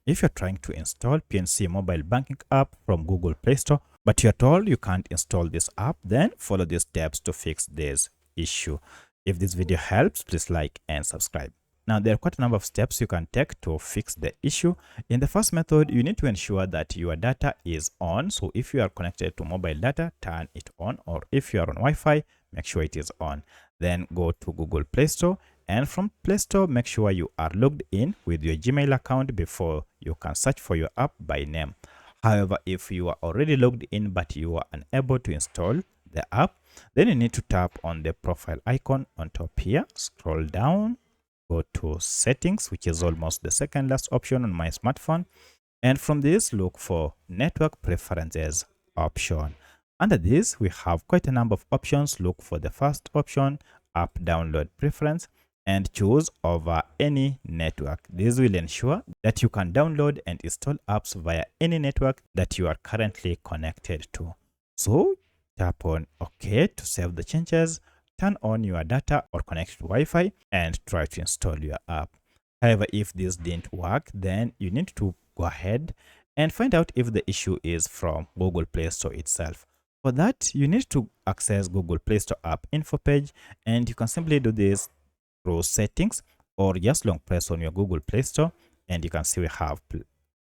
If you're trying to install PNC Mobile Banking app from Google Play Store, but you're told you can't install this app, then follow these steps to fix this issue. If this video helps, please like and subscribe. Now, there are quite a number of steps you can take to fix the issue. In the first method, you need to ensure that your data is on. So if you are connected to mobile data, turn it on, or if you are on Wi-Fi, make sure it is on. Then go to Google Play Store, and from Play Store, make sure you are logged in with your Gmail account before you can search for your app by name. However, if you are already logged in but you are unable to install the app, then you need to tap on the profile icon on top here, scroll down, go to settings, which is almost the second last option on my smartphone, and from this look for network preferences option. Under this, we have quite a number of options. Look for the first option, app download preference, and choose over any network. This will ensure that you can download and install apps via any network that you are currently connected to. So tap on OK to save the changes, turn on your data or connect to Wi-Fi, and try to install your app. However, if this didn't work, then you need to go ahead and find out if the issue is from Google Play Store itself. For that, you need to access Google Play Store app info page, and you can simply do this through settings or just long press on your Google Play Store, and you can see we have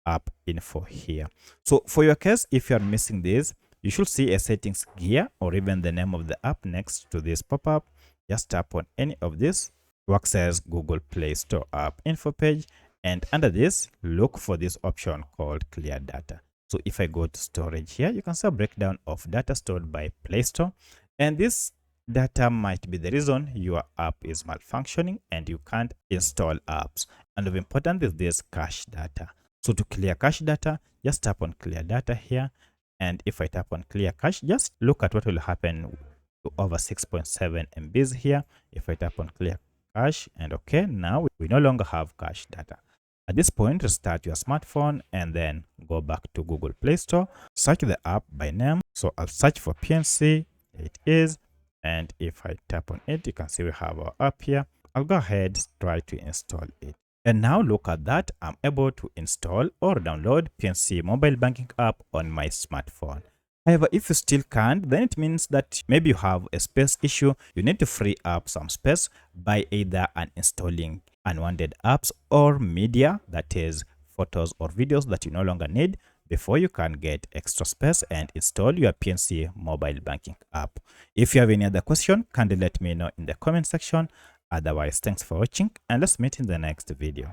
app info here. So for your case, if you are missing this, you should see a settings gear or even the name of the app next to this pop-up. Just tap on any of this to access Google Play Store app info page, and under this, look for this option called clear data. So if I go to storage here, you can see a breakdown of data stored by Play Store, and this data might be the reason your app is malfunctioning and you can't install apps. And of importance is this cache data. So to clear cache data, just tap on clear data here, and if I tap on clear cache, just look at what will happen to over 6.7 MBs here. If I tap on clear cache and OK, now we no longer have cache data. At this point, restart your smartphone and then go back to Google Play Store, search the app by name. So I'll search for PNC, it is, and if I tap on it, you can see we have our app here. I'll go ahead, try to install it. And now look at that, I'm able to install or download PNC Mobile Banking app on my smartphone. However, if you still can't, then it means that maybe you have a space issue. You need to free up some space by either uninstalling unwanted apps or media, that is photos or videos that you no longer need, before you can get extra space and install your PNC Mobile Banking app. If you have any other question, kindly let me know in the comment section. Otherwise, thanks for watching, and let's meet in the next video.